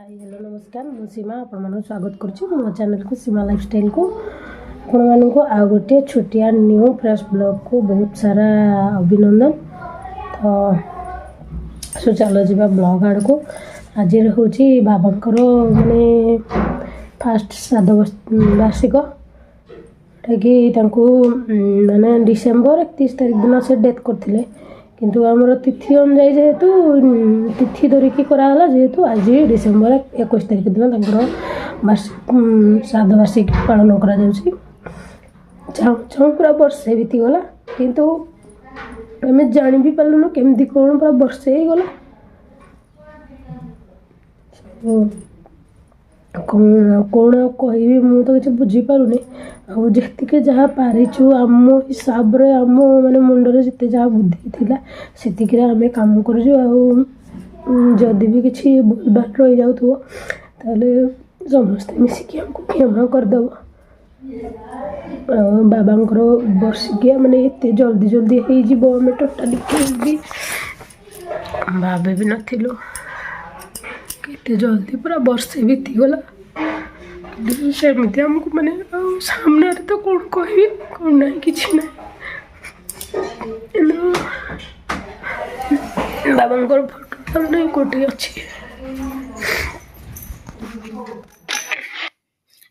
Hi hello नमस्कार मु सीमा आपण स्वागत करुच्ची मो चैनल को सीमा लाइफस्टाइल को आपण मानक आ गोटे छोटिया न्यू फ्रेश ब्लॉग को बहुत सारा अभिनंदन। तो चलो जी ब्लॉग आड़ को आज हूँ बाबांकर माने फास्ट श्राद्ध वार्षिक कि माने डिसेम्बर 31 तारिख दिन से डेथ करते किंतु आमर तिथि अनुजाई जेहेतु तिथि धरिकी कराला जेहेतु आज डिसेम्बर 21 तारिख दिन श्राद्ध वार्षिक पालन कर पूरा वर्षे बीतीगला किंतु आम जानी भी पार्लुन केमती कौन पूरा वर्षे ही गला कौन कहि मु तो किसी बुझीपारूनी आती जहाँ पारिचु आम हिसाब रे आम माने मुंडरे जिते जहाँ बुद्धि थिला सेतिक आम काम करुदी भी किसी भूलभाल रही जाऊ ताले समस्ते मिसिकी हमको क्षमा करदेव। बाबांकर वर्षिकिया माने एते जल्दी जल्दी हो आम टोटाली भी भाभी भी नथिलु केते जल्दी पूरा वर्षे बीतीगला सेमती आमको माने सामने तो कौन कह कौन ना कि बाबांकर फोटो मैंने कोटी अच्छी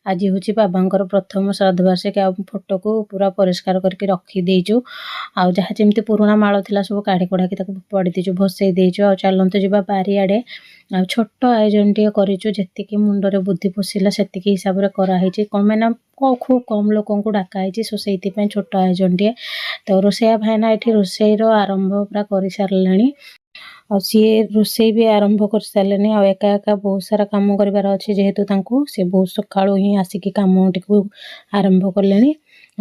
आज हूँ बाबांकर प्रथम श्राद्ध वार्षिक फोटो को पूरा परिष्कार करके रखीदेचु आउ जहाँ जमी पुराणा माल था सब काढ़ी कढ़ाकी पड़ी देचु भसई देचु आ चलतु जा बारिआडे आ छोट आयोजन टे करूँ जी मुंडरे बुद्धि पशिला से हिसाब से कराई कौन मैंने खूब कम लोक डाकाई सो से छोट आयोजन टे तो रोसैया भाईना ये रोसईर आरंभ पूरा कर सारे आ सी रोसई भी आरंभ कर सारे आ एका एका बहुत सारा कम करार अच्छे जेहेतु से बहुत सका ही आसिक कम टी आरंभ कले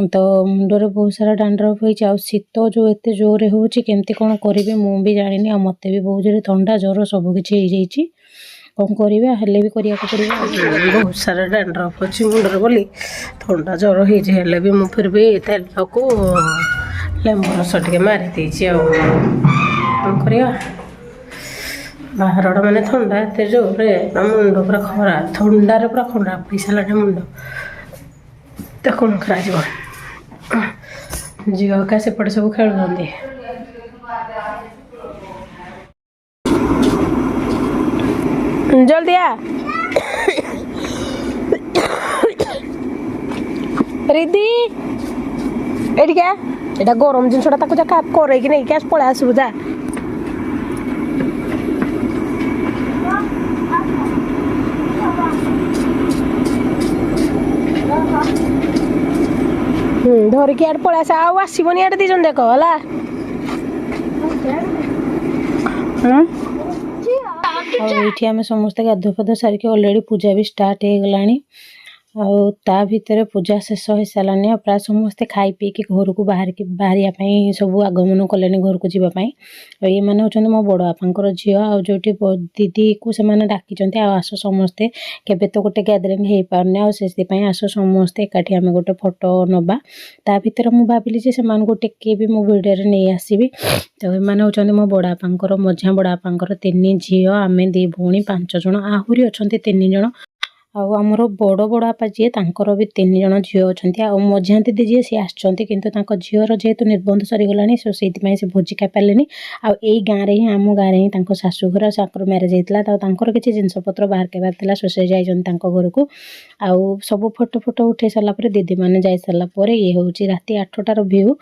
तो मुंडरे बहुत सारा डांड्रफ हो शीत जो एत जोरे होमती कौन करी मु भी जानी आ मत भी बहुत जोर थंडा ज्वर सबकि कौन करा हेल्ले भी करिया पड़ो बहुत सारा डांड्रफ अच्छी मुंडर बोली थंडा ज्वर होले भी मुझे फिर भी तेल को लेंबू रस टे मारी कौन कर बाहर माने थंडा एत जोर मुंड पूरा खराब थंडार पूरा खराब हो सारे मुंड तो कौन कर झील का सेपटे सब खेलुंट जल्दी आ रिदी एटी क्या एटा गरम जिनसटा कर नहीं क्या पलि आसबू जा धरिकी आड़ पलि आस आसबनी आड़े दीजन देख है ये आम समस्ते गाधुआ पाधुआ सारिक अलरेडी पूजा भी स्टार्ट हो गलानी ता भितर पूजा शेष हो सारानी प्राय समस्ते खाई पीकी घर को बाहर सब आगमन कले घर को जीवाई ये मैंने होती मो बड़ बापांकर झील जो दीदी को से डाकी आस समस्ते केबे तो गोटे गैदरिंग हो पारने आस समस्ते एकाठी आम गोटे फोटो नवा ता भितर मु भाविली से टेके भी मो वीडियो नहीं आसबि तो ये होती मो बड़ बापांकर मझिया बड़ बापांकर 3 झील आम 2 भौणी 5 जन आहरी अच्छा 3 जन आमर बड़ बड़ापा जी तांकर भी 3 जन झील अच्छा मझिया दीदी जी सी आसती किंतु झीर जेहेतु निर्बंध सरीगला सो से भोजी खाई पारे आई गाँव ही आम गाँव ही शाशुघर मैरेज होता किसी जिनपतर बाहर केबार सो से जाइए घर को आउ सब फोटो फोटो उठे सारापर दीदी मैंने जा सारापर ये हूँ राति 8टार भ्यू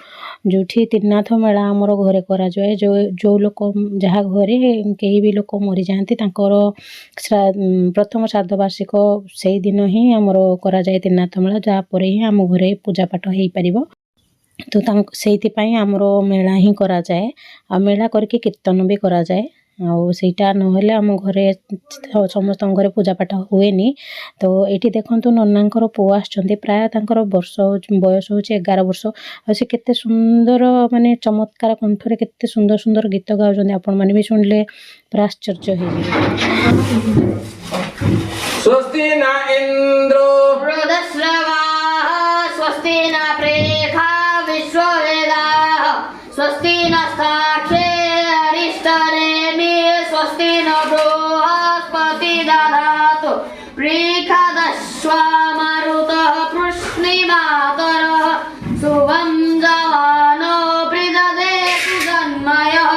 जो त्रिनाथ मेला आमर घरे कराए जो लोक जहाँ घरे कहीं भी लोक मरी जाती प्रथम श्राद्ध वार्षिक से दिन ही आमर करा जाए त्रिनाथ मेला जहाँपर ही आम घरे पूजा पाठ हो पार तो से आमर मेला ही करा जाए आ मेला करके कीर्तन भी करा जाए आईटा नहले आम घरे समस्त घरे पूजा पाठ हुए तो ये देखो ननांकर पुआ आसछन्ति प्राय तांकर वर्ष बयस हूँ 11 वर्ष से केते सुंदर माने चमत्कार कंठरे केते सुंदर सुंदर गीत गाउछन्ति आपण माने भी सुनले पूरा आश्चर्य हो स्वस्ति न इंद्रो वृद्धश्रवाः स्वस्ति न प्रेखा विश्ववेदाः स्वस्ति नस्ताक्षे अरिष्टनेमि स्वस्ति न बृहस्पति दधातु प्रेखादश्वामरुतः पृश्निमातरः शुभं जवानो प्रिददेतु जन्मयः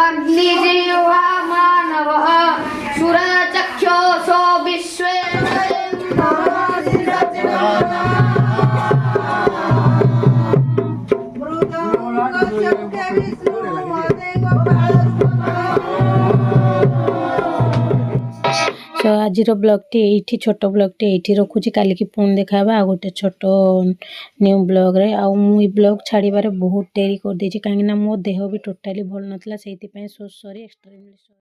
अग्निजिह्वा मानवः सुरचक्षुषो विश्वे सो आज ब्लॉगटी ये छोट ब्लॉगटी ये रखुची काली की पुणी देखा आ गोटे छोट न्यू ब्लॉग रे आ मु ब्लॉग छाड़बार बहुत डेरी कर देछि कहीं मो देह भी टोटाली भल नथला सो सॉरी एक्सट्रीमली